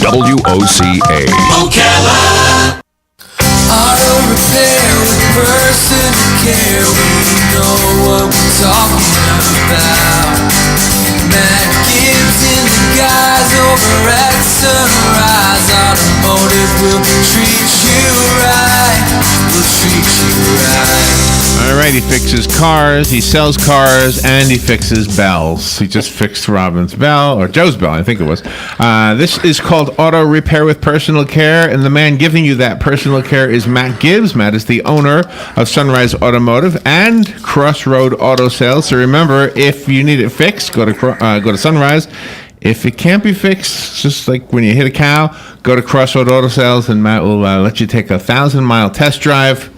WOCA. Ocala. Auto repair with personal care. We know what we're talking about. Matt Gibbs and the guys over at Sunrise Automotive will treat you right. Will treat you right. All right, he fixes cars, he sells cars, and he fixes bells. He just fixed Robin's bell, or Joe's bell, I think it was. This is called Auto Repair with Personal Care, and the man giving you that personal care is Matt Gibbs. Matt is the owner of Sunrise Automotive and Crossroad Auto Sales. So remember, if you need it fixed, go to Sunrise. If it can't be fixed, just like when you hit a cow, go to Crossroad Auto Sales, and Matt will let you take a 1,000-mile test drive.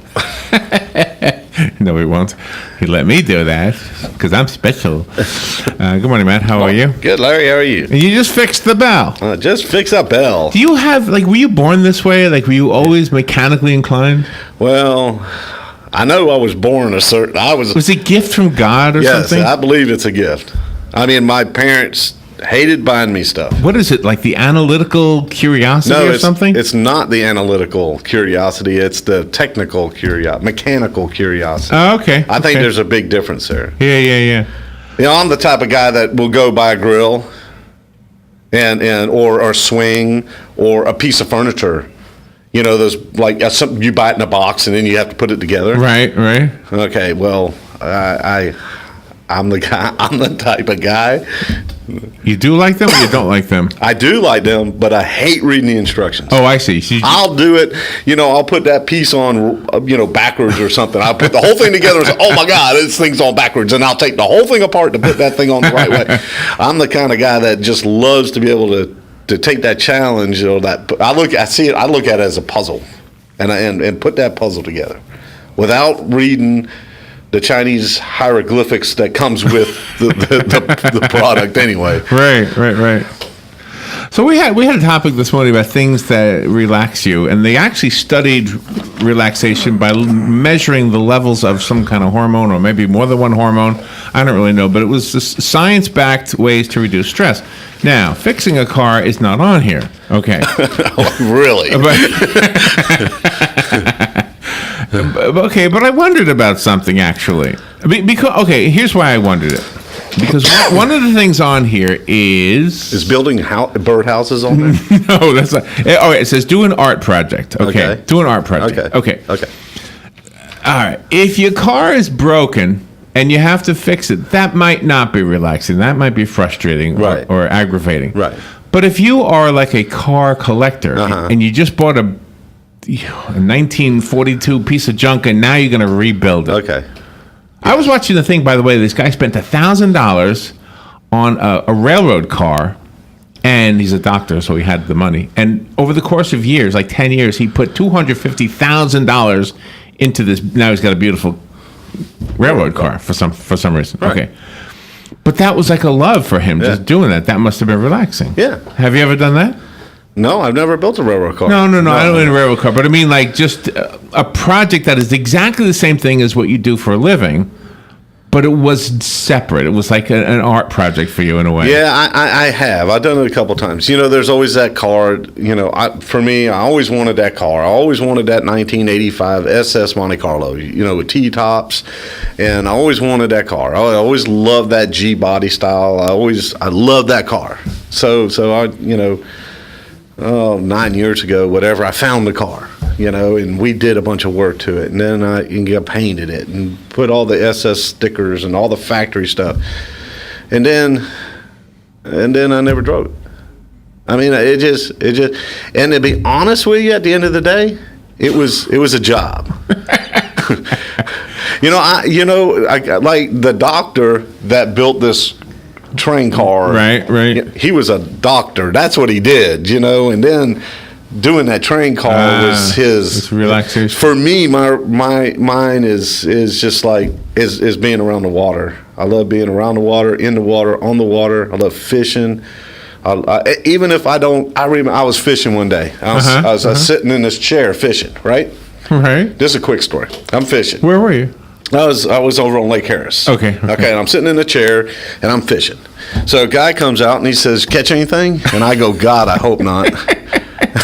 No, he won't. He let me do that because I'm special. Good morning, Matt. How are you? Good, Larry. How are you? You just fixed the bell. Just fix a bell. Do you have, were you born this way? Were you always mechanically inclined? Well, I know I was born Was it a gift from God or something? Yes, I believe it's a gift. I mean, my parents hated buying me stuff. What is it, like the analytical curiosity or something? It's not the analytical curiosity. It's the technical curiosity, mechanical curiosity. Oh, okay. I think there's a big difference there. Yeah. You know, I'm the type of guy that will go buy a grill or a swing or a piece of furniture. You know, those something you buy it in a box and then you have to put it together. Right. Okay. Well, I'm the guy. I'm the type of guy. You do like them or you don't like them? I do like them, but I hate reading the instructions. Oh, I see. So I'll do it. You know, I'll put that piece on, backwards or something. I'll put the whole thing together and say, oh, my God, this thing's on backwards. And I'll take the whole thing apart to put that thing on the right way. I'm the kind of guy that just loves to be able to take that challenge. I look at it as a puzzle and put that puzzle together without reading the Chinese hieroglyphics that comes with the product anyway. Right. So we had a topic this morning about things that relax you, and they actually studied relaxation by measuring the levels of some kind of hormone, or maybe more than one hormone. I don't really know, but it was just science-backed ways to reduce stress. Now, fixing a car is not on here. Okay. Really? Okay, but I wondered about something actually. Because here's why I wondered it. Because one of the things on here is building birdhouses on there. No, that's not. Oh, it says do an art project. Okay, do an art project. Okay. All right. If your car is broken and you have to fix it, that might not be relaxing. That might be frustrating or aggravating. Right. But if you are like a car collector and you just bought a 1942 piece of junk and now you're going to rebuild it. Okay. I was watching the thing, by the way. This guy spent $1,000 on a railroad car, and he's a doctor, so he had the money. And over the course of years, like 10 years, he put $250,000 into this. Now he's got a beautiful railroad car for some reason. Right. Okay. But that was like a love for him, just doing that. That must have been relaxing. Yeah. Have you ever done that? No, I've never built a railroad car. No. I don't mean a railroad car, but I mean like just a project that is exactly the same thing as what you do for a living, but it was separate. It was like an art project for you in a way. Yeah, I have. I've done it a couple times. You know, there's always that car. You know, for me, I always wanted that car. I always wanted that 1985 SS Monte Carlo, you know, with T-tops, and I always wanted that car. I always loved that G body style. I loved that car. So I, 9 years ago, whatever, I found the car, and we did a bunch of work to it. And then I painted it and put all the SS stickers and all the factory stuff. And then I never drove it. I mean, it just, and to be honest with you, at the end of the day, it was a job. I like the doctor that built this train car. Right. He was a doctor. That's what he did, and then doing that train car was his relaxation. For me, mine is just like is being around the water. I love being around the water, in the water, on the water. I love fishing. Even if I don't, I remember I was fishing one day. I was sitting in this chair fishing. Right. This is a quick story. I'm fishing. Where were you? I was over on Lake Harris. Okay. And I'm sitting in the chair and I'm fishing. So a guy comes out and he says, catch anything? And I go, God, I hope not.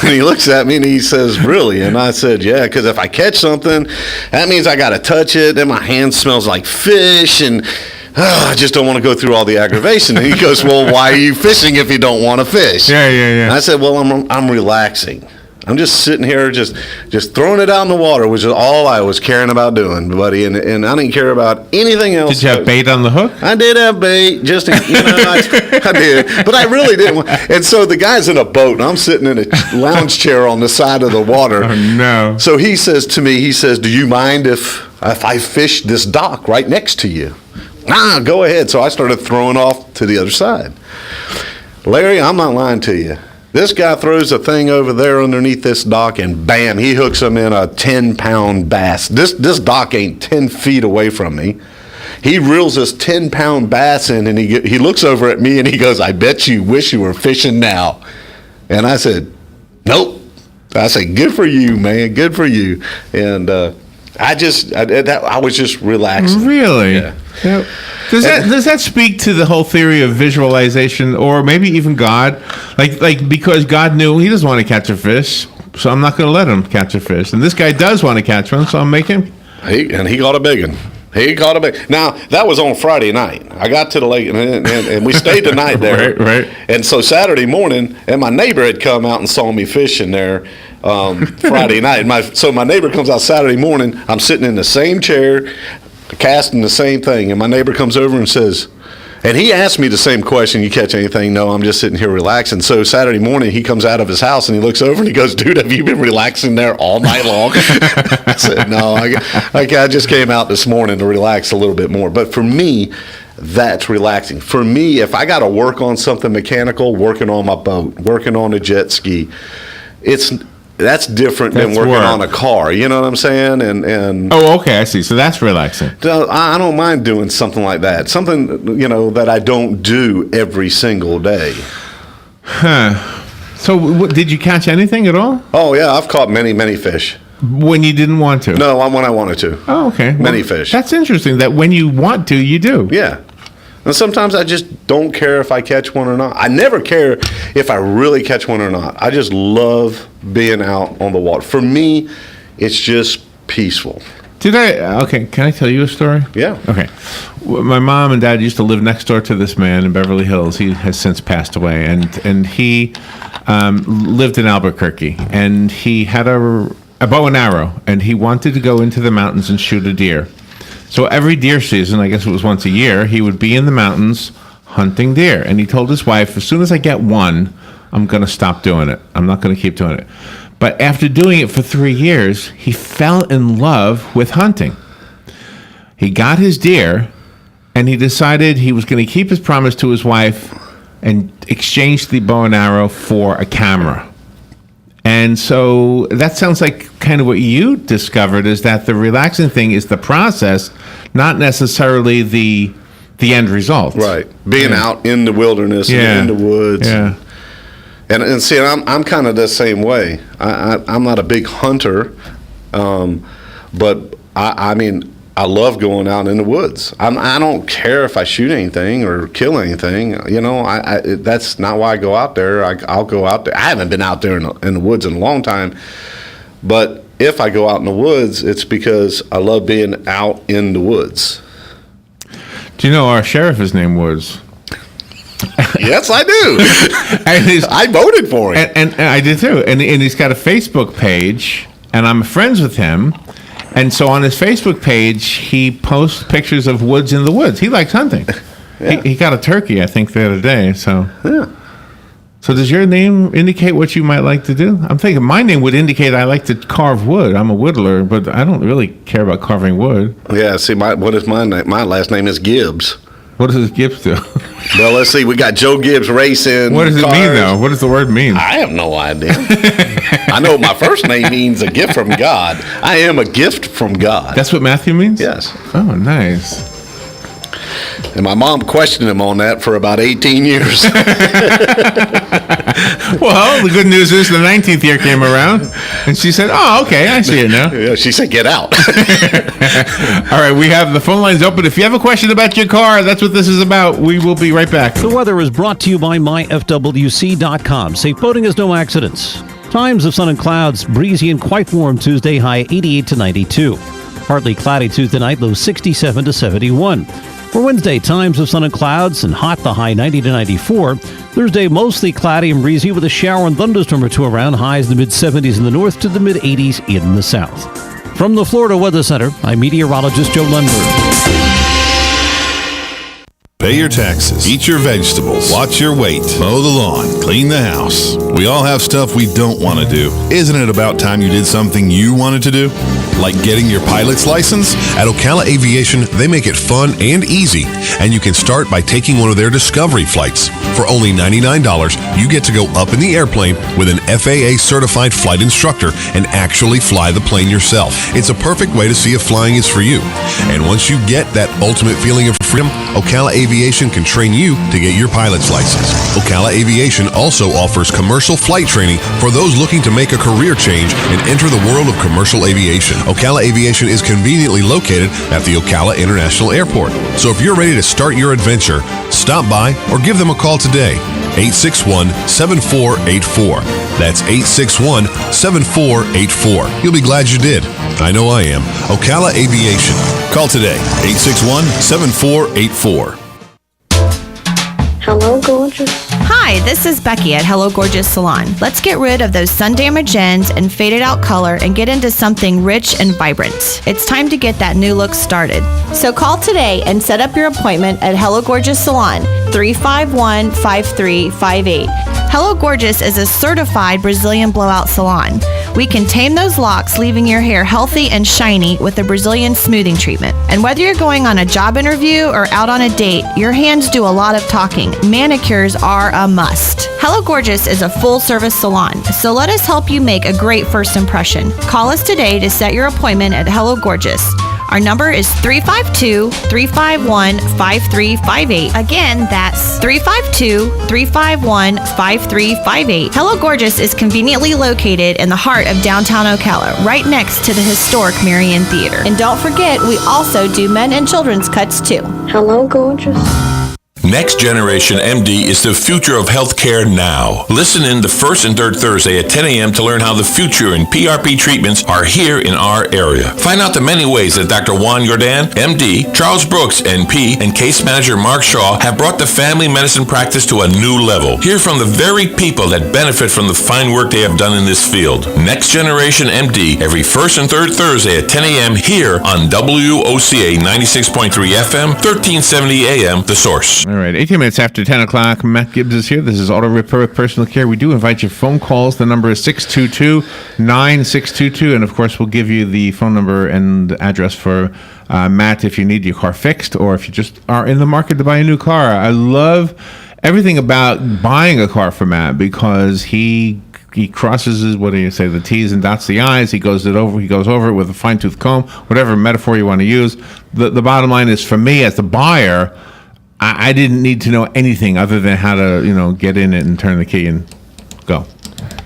And he looks at me and he says, really? And I said, yeah, because if I catch something, that means I got to touch it. Then my hand smells like fish. And I just don't want to go through all the aggravation. And he goes, well, why are you fishing if you don't want to fish? Yeah. And I said, well, I'm relaxing. I'm just sitting here, just throwing it out in the water, which is all I was caring about doing, buddy. And I didn't care about anything else. Did you have bait on the hook? I did have bait, I did, but I really didn't. And so the guy's in a boat, and I'm sitting in a lounge chair on the side of the water. Oh, no. So he says to me, do you mind if I fish this dock right next to you? Nah, go ahead. So I started throwing off to the other side. Larry, I'm not lying to you. This guy throws a thing over there underneath this dock, and bam, he hooks him in a 10-pound bass. This dock ain't 10 feet away from me. He reels this 10-pound bass in, and he looks over at me, and he goes, I bet you wish you were fishing now. And I said, nope. I said, good for you, man, good for you. And I was just relaxing. Really? Yeah. Yep. Does that speak to the whole theory of visualization, or maybe even God? Like because God knew he doesn't want to catch a fish, so I'm not going to let him catch a fish. And this guy does want to catch one, so I'm making. He caught a big one. Now, that was on Friday night. I got to the lake, and we stayed the night there. Right. And so Saturday morning, and my neighbor had come out and saw me fishing there Friday night. So my neighbor comes out Saturday morning. I'm sitting in the same chair, casting the same thing. And my neighbor comes over and says, and he asked me the same question, you catch anything? No, I'm just sitting here relaxing. So Saturday morning, he comes out of his house and he looks over and he goes, dude, have you been relaxing there all night long? I said, no, I just came out this morning to relax a little bit more. But for me, that's relaxing. For me, if I got to work on something mechanical, working on my boat, working on a jet ski, that's different than working on a car. You know what I'm saying? And oh, okay, I see. So that's relaxing. So I don't mind doing something like that. Something, that I don't do every single day. Huh. So did you catch anything at all? Oh, yeah. I've caught many, many fish. When you didn't want to? No, when I wanted to. Oh, okay. Many fish. That's interesting that when you want to, you do. Yeah. And sometimes I just don't care if I catch one or not. I never care if I really catch one or not. I just love being out on the water. For me, it's just peaceful. Okay, can I tell you a story? Yeah. Okay. My mom and dad used to live next door to this man in Beverly Hills. He has since passed away. And he lived in Albuquerque. And he had a bow and arrow. And he wanted to go into the mountains and shoot a deer. So every deer season, I guess it was once a year, he would be in the mountains hunting deer. And he told his wife, as soon as I get one, I'm going to stop doing it. I'm not going to keep doing it. But after doing it for 3 years, he fell in love with hunting. He got his deer, and he decided he was going to keep his promise to his wife and exchange the bow and arrow for a camera. And so that sounds like kind of what you discovered, is that the relaxing thing is the process, not necessarily the end result. Right. Being out in the wilderness and in the woods. Yeah. And see, I'm kind of the same way. I'm not a big hunter, but I mean, I love going out in the woods. I don't care if I shoot anything or kill anything. That's not why I go out there. I'll go out there. I haven't been out there in the woods in a long time, but if I go out in the woods, it's because I love being out in the woods. Do you know our sheriff is named Woods? Yes, I do. And I voted for him. And I did too. And he's got a Facebook page, and I'm friends with him. And so on his Facebook page, he posts pictures of woods in the woods. He likes hunting. Yeah. He got a turkey, I think, the other day. So, yeah. So does your name indicate what you might like to do? I'm thinking my name would indicate I like to carve wood. I'm a whittler, but I don't really care about carving wood. Yeah, see, what is my name? My last name is Gibbs. What does Gibbs do? Well, let's see. We got Joe Gibbs racing. What does it mean, though? What does the word mean? I have no idea. I know my first name means a gift from God. I am a gift from God. That's what Matthew means? Yes. Oh, nice. And my mom questioned him on that for about 18 years. Well, the good news is the 19th year came around, and she said, "Oh, okay, I see it now." Yeah, she said, "Get out." All right, we have the phone lines open. If you have a question about your car, that's what this is about. We will be right back. The weather is brought to you by myfwc.com. Safe boating is no accidents. Times of sun and clouds, breezy and quite warm Tuesday, high 88 to 92. Partly cloudy Tuesday night, low 67 to 71. For Wednesday, times of sun and clouds and hot, the high 90 to 94. Thursday, mostly cloudy and breezy with a shower and thunderstorm or two around, highs in the mid-70s in the north to the mid-80s in the south. From the Florida Weather Center, I'm meteorologist Joe Lundberg. Pay your taxes, eat your vegetables, watch your weight, mow the lawn, clean the house. We all have stuff we don't want to do. Isn't it about time you did something you wanted to do? Like getting your pilot's license? At Ocala Aviation, they make it fun and easy, and you can start by taking one of their Discovery flights. For only $99, you get to go up in the airplane with an FAA-certified flight instructor and actually fly the plane yourself. It's a perfect way to see if flying is for you. And once you get that ultimate feeling of freedom, Ocala Aviation can train you to get your pilot's license. Ocala Aviation also offers commercial flight training for those looking to make a career change and enter the world of commercial aviation. Ocala Aviation is conveniently located at the Ocala International Airport. So if you're ready to start your adventure, stop by or give them a call today. 861-7484. That's 861-7484. You'll be glad you did. I know I am. Ocala Aviation. Call today. 861-7484. Hello, gorgeous. Hi, this is Becky at Hello Gorgeous Salon. Let's get rid of those sun-damaged ends and faded out color and get into something rich and vibrant. It's time to get that new look started. So call today and set up your appointment at Hello Gorgeous Salon, 351-5358. Hello Gorgeous is a certified Brazilian blowout salon. We can tame those locks, leaving your hair healthy and shiny with a Brazilian smoothing treatment. And whether you're going on a job interview or out on a date, your hands do a lot of talking. Manicures are a must. Hello Gorgeous is a full-service salon, so let us help you make a great first impression. Call us today to set your appointment at Hello Gorgeous. Our number is 352-351-5358. Again, that's 352-351-5358. Hello Gorgeous is conveniently located in the heart of downtown Ocala, right next to the historic Marion Theater. And don't forget, we also do men and children's cuts too. Hello, gorgeous. Next Generation MD is the future of healthcare now. Listen in the first and third Thursday at 10 a.m. to learn how the future in PRP treatments are here in our area. Find out the many ways that Dr. Juan Jordan, MD, Charles Brooks, NP, and case manager Mark Shaw have brought the family medicine practice to a new level. Hear from the very people that benefit from the fine work they have done in this field. Next Generation MD every first and third Thursday at 10 a.m. here on WOCA 96.3 FM, 1370 AM, The Source. All right, 18 minutes after 10 o'clock. Matt Gibbs is here. This is Auto Repair with Personal Care. We do invite your phone calls. The number is 622-9622. And, of course, we'll give you the phone number and address for Matt if you need your car fixed or if you just are in the market to buy a new car. I love everything about buying a car from Matt because he crosses his, what do you say, the T's and dots the I's. He goes over it with a fine-tooth comb, whatever metaphor you want to use. The bottom line is, for me as the buyer, I didn't need to know anything other than how to, get in it and turn the key and go.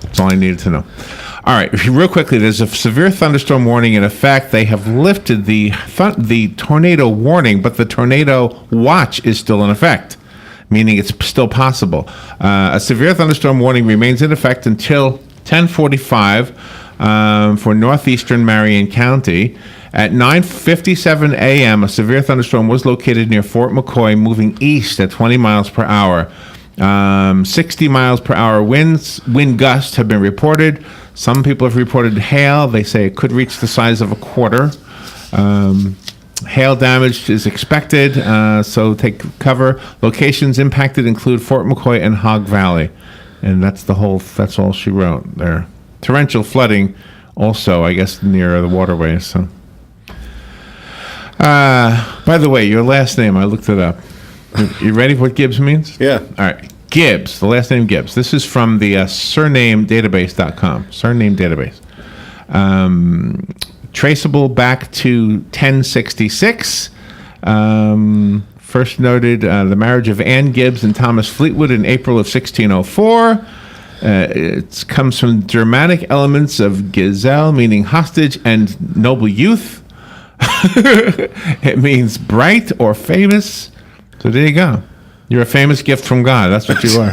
That's all I needed to know. All right, real quickly, there's a severe thunderstorm warning in effect. They have lifted the tornado warning, but the tornado watch is still in effect, meaning it's still possible. A severe thunderstorm warning remains in effect until 10:45 for northeastern Marion County. At 9:57 a.m., a severe thunderstorm was located near Fort McCoy, moving east at 20 miles per hour. 60 miles per hour wind gusts have been reported. Some people have reported hail. They say it could reach the size of a quarter. Hail damage is expected, so take cover. Locations impacted include Fort McCoy and Hog Valley. And that's all she wrote there. Torrential flooding also, I guess, near the waterways, so. By the way, your last name, I looked it up. You ready for what Gibbs means? Yeah. All right. Gibbs, the last name Gibbs. This is from the surnamedatabase.com. Surname database. Traceable back to 1066. First noted the marriage of Anne Gibbs and Thomas Fleetwood in April of 1604. It comes from Germanic elements of Gesell, meaning hostage, and noble youth. It means bright or famous. So there you go. You're a famous gift from God. That's what you are.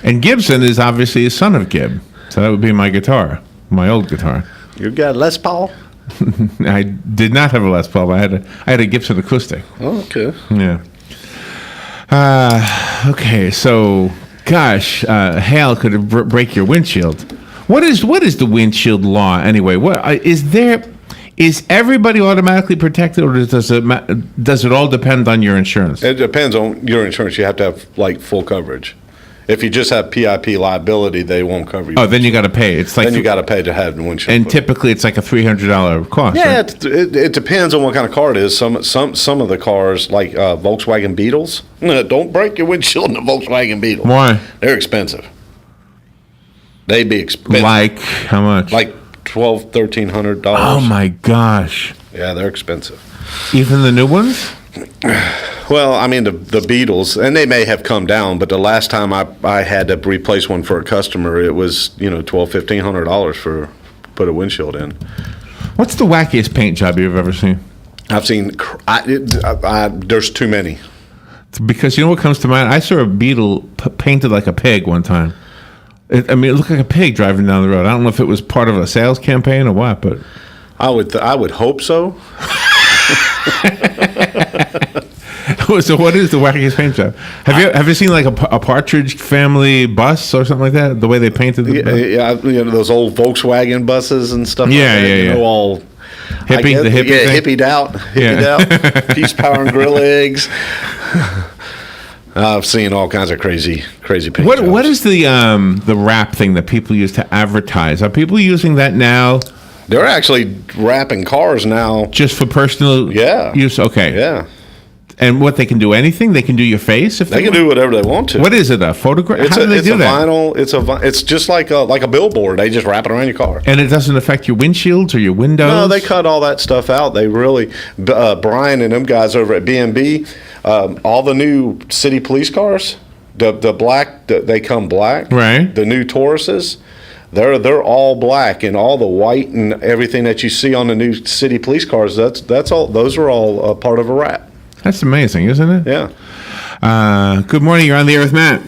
And Gibson is obviously a son of Gibb. So that would be my guitar, my old guitar. You got a Les Paul? I did not have a Les Paul, but I had a Gibson acoustic. Oh, okay. Yeah. Okay, so, gosh, hail could break your windshield. What is the windshield law anyway? Is everybody automatically protected, or does it all depend on your insurance? It depends on your insurance. You have to have like full coverage. If you just have PIP liability, they won't cover you. Oh, then you got to pay. It's like then you got to pay to have the windshield. And typically, it's like a $300 cost. Yeah, right? it depends on what kind of car it is. Some of the cars, like Volkswagen Beetles, don't break your windshield in a Volkswagen Beetle. Why? They're expensive. They'd be expensive. Like how much? Like $1,200-$1,300. Oh my gosh! Yeah, they're expensive. Even the new ones? Well, I mean the Beetles, and they may have come down, but the last time I had to replace one for a customer, it was $1,200-$1,500 for put a windshield in. What's the wackiest paint job you've ever seen? I've seen. There's too many. Because you know what comes to mind? I saw a Beetle painted like a pig one time. It looked like a pig driving down the road. I don't know if it was part of a sales campaign or what, but I would hope so. So what is the wackiest paint job? Have you seen like a Partridge Family bus or something like that? The way they painted the those old Volkswagen buses and stuff. Yeah, like that, yeah. All hippie, the hippie thing? hippied out, Peace, power, and grill eggs. I've seen all kinds of crazy paint jobs. What is the wrap thing that people use to advertise? Are people using that now? They're actually wrapping cars now. Just for personal use? Okay. Yeah. And what, they can do anything? They can do your face if they can do whatever they want to. What is it, a photograph? How do they do that? Vinyl. It's just like a billboard. They just wrap it around your car. And it doesn't affect your windshields or your windows? No, they cut all that stuff out. They really, Brian and them guys over at B&B, all the new city police cars, the black, they come black. Right. The new Tauruses, they're all black, and all the white and everything that you see on the new city police cars, that's all. Those are all part of a wrap. That's amazing, isn't it? Yeah. Good morning. You're on the air with Matt.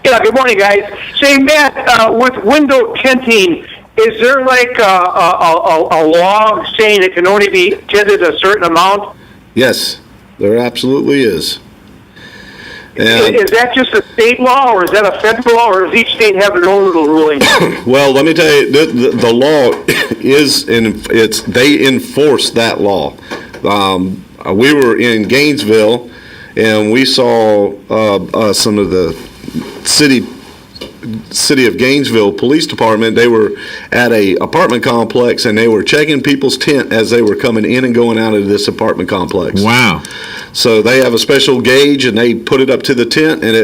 Yeah, good morning, guys. Say, Matt, with window tinting, is there like a law saying it can only be tinted a certain amount? Yes, there absolutely is. And is that just a state law, or is that a federal law, or does each state have their own little ruling? Well, let me tell you, the law is they enforce that law. We were in Gainesville, and we saw some of the city of Gainesville Police Department. They were at a apartment complex, and they were checking people's tent as they were coming in and going out of this apartment complex. Wow! So they have a special gauge, and they put it up to the tent, and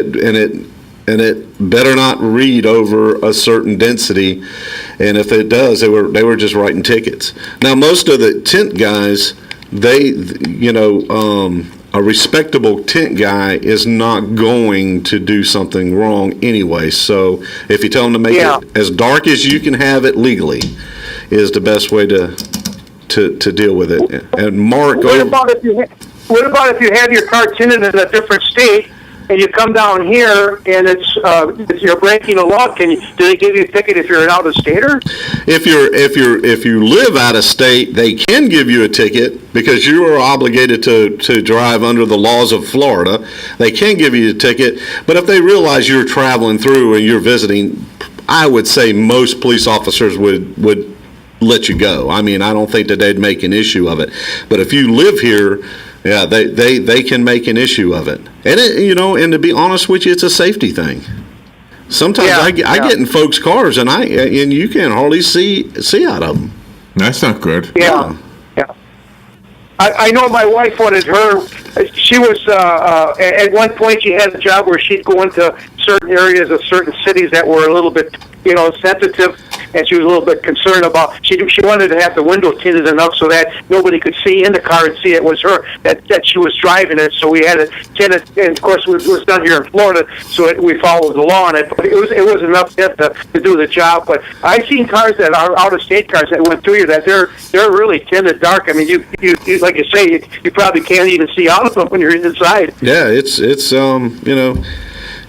it better not read over a certain density. And if it does, they were just writing tickets. Now, most of the tent guys, a respectable tent guy is not going to do something wrong anyway. So if you tell them to make it as dark as you can have it legally, is the best way to deal with it. And Mark, what about if you have your car tinted in a different state, and you come down here and it's you're breaking a law? Do they give you a ticket if you're an out-of-stater? If you live out of state, they can give you a ticket because you are obligated to drive under the laws of Florida. They can give you a ticket, but if they realize you're traveling through and you're visiting, I would say most police officers would let you go. I mean, I don't think that they'd make an issue of it. But if you live here, yeah, they can make an issue of it. And and to be honest with you, it's a safety thing. Sometimes I get in folks' cars and you can't hardly see out of them. That's not good. Yeah. I know my wife wanted her she was at one point she had a job where she'd go into certain areas of certain cities that were a little bit, sensitive, and she was a little bit concerned about. She wanted to have the window tinted enough so that nobody could see in the car and see it was her that she was driving it. So we had it tinted, and of course it was done here in Florida, so we followed the law on it. But it was enough to do the job. But I've seen cars that are out of state cars that went through here that they're really tinted dark. I mean, you like you say, you probably can't even see out of them when you're inside. Yeah,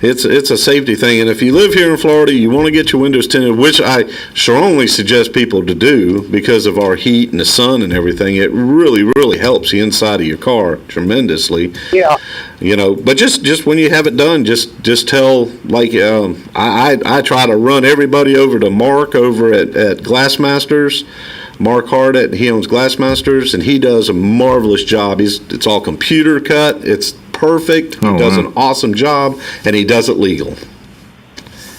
it's a safety thing, and if you live here in Florida, you want to get your windows tinted, which I strongly suggest people to do because of our heat and the sun and everything. It really, really helps the inside of your car tremendously. Yeah. But just when you have it done, just tell, like, I try to run everybody over to Mark over at Glassmasters. Mark Hart, he owns Glassmasters, and he does a marvelous job. It's all computer cut. It's perfect. He does an awesome job, and he does it legal.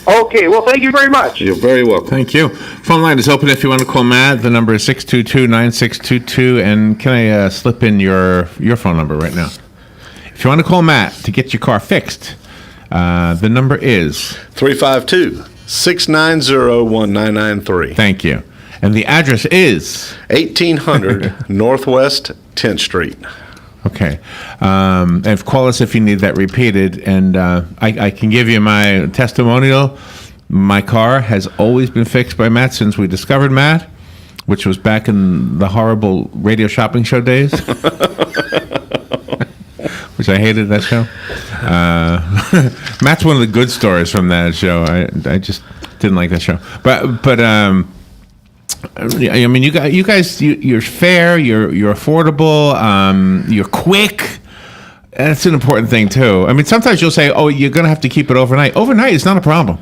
Okay, well, thank you very much. You're very welcome. Thank you. Phone line is open if you want to call Matt. The number is 622-9622. And can I slip in your phone number right now? If you want to call Matt to get your car fixed, the number is 352-690-1993. Thank you. And the address is 1800 Northwest 10th Street. Okay. And call us if you need that repeated. And I can give you my testimonial. My car has always been fixed by Matt since we discovered Matt, which was back in the horrible radio shopping show days, which I hated that show. Matt's one of the good stories from that show. I just didn't like that show. But I mean, you guys, you're fair, you're affordable, you're quick. That's an important thing too. I mean, sometimes you'll say, "Oh, you're going to have to keep it overnight." Overnight is not a problem.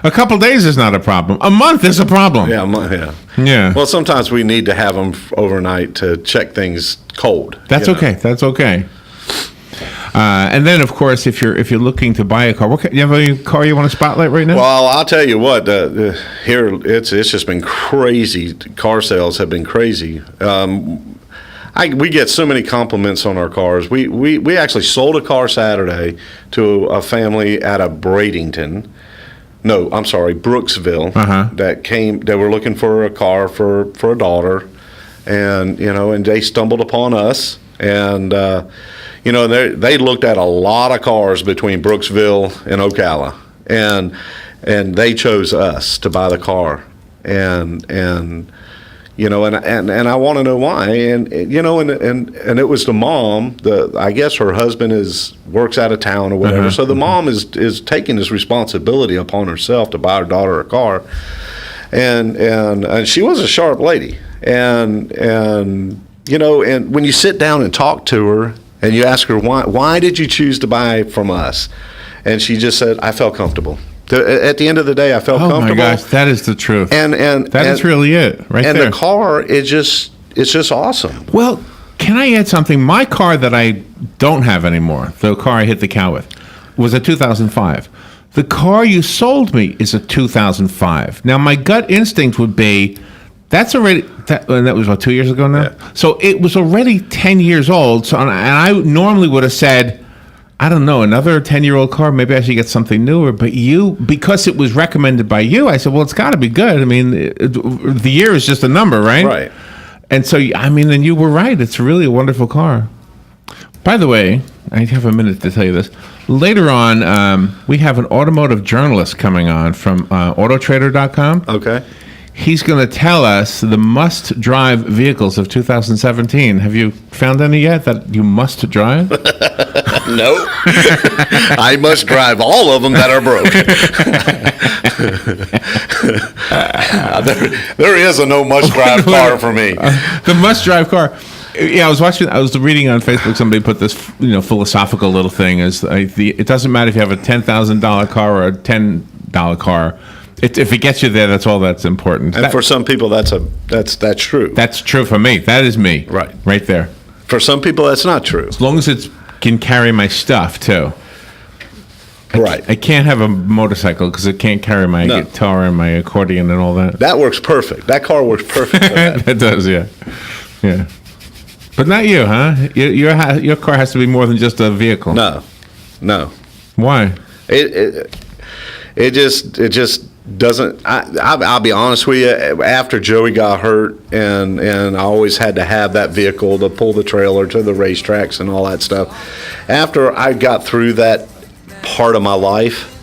A couple days is not a problem. A month is a problem. Yeah, a month. Yeah. Yeah. Well, sometimes we need to have them overnight to check things cold. That's okay. That's okay. And then, of course, if you're looking to buy a car, you have a car you want to spotlight right now? Well, I'll tell you what. Here, it's just been crazy. Car sales have been crazy. We get so many compliments on our cars. We actually sold a car Saturday to a family at a Bradenton. No, I'm sorry, Brooksville. That came. They were looking for a car for a daughter, and and they stumbled upon us and. They looked at a lot of cars between Brooksville and Ocala, and they chose us to buy the car, and I want to know why, and it was the mom. I guess her husband works out of town or whatever, so the mom is taking this responsibility upon herself to buy her daughter a car, and she was a sharp lady, and when you sit down and talk to her. And you ask her, why did you choose to buy from us? And she just said, I felt comfortable. At the end of the day, I felt comfortable. Oh, my gosh, that is the truth. And that is really it, right there. And the car, it's just awesome. Well, can I add something? My car that I don't have anymore, the car I hit the cow with, was a 2005. The car you sold me is a 2005. Now, my gut instinct would be, that was, 2 years ago now? Yeah. So it was already 10 years old. So, and I normally would have said, I don't know, another 10-year-old car, maybe I should get something newer. But because it was recommended by you, I said, well, it's got to be good. I mean, the year is just a number, right? Right. And so, and you were right. It's really a wonderful car. By the way, I have a minute to tell you this. Later on, we have an automotive journalist coming on from autotrader.com. Okay. He's going to tell us the must-drive vehicles of 2017. Have you found any yet that you must drive? No. I must drive all of them that are broke. There is a no must-drive car for me. The must-drive car. Yeah, I was reading on Facebook, somebody put this philosophical little thing. It doesn't matter if you have a $10,000 car or a $10 car. If it gets you there, that's all that's important. And for some people, that's true. That's true for me. That is me. Right there. For some people, that's not true. As long as it can carry my stuff, too. Right. I can't have a motorcycle because it can't carry my guitar and my accordion and all that. That works perfect. That car works perfect for that. It does, yeah. Yeah. But not you, huh? Your car has to be more than just a vehicle. No. Why? It just doesn't. I'll be honest with you. After Joey got hurt, and I always had to have that vehicle to pull the trailer to the racetracks and all that stuff. After I got through that part of my life,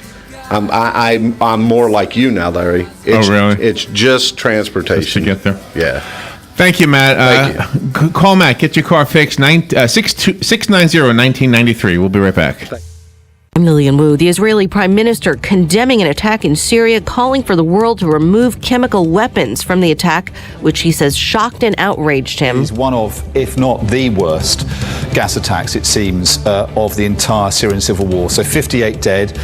I'm more like you now, Larry. Really? It's just transportation. Just to get there? Yeah. Thank you, Matt. Thank you. Call Matt. Get your car fixed. 690-1993. We'll be right back. I'm Lillian Wu. The Israeli Prime Minister condemning an attack in Syria, calling for the world to remove chemical weapons from the attack, which he says shocked and outraged him. It's one of, if not the worst, gas attacks, it seems, of the entire Syrian civil war. So 58 dead.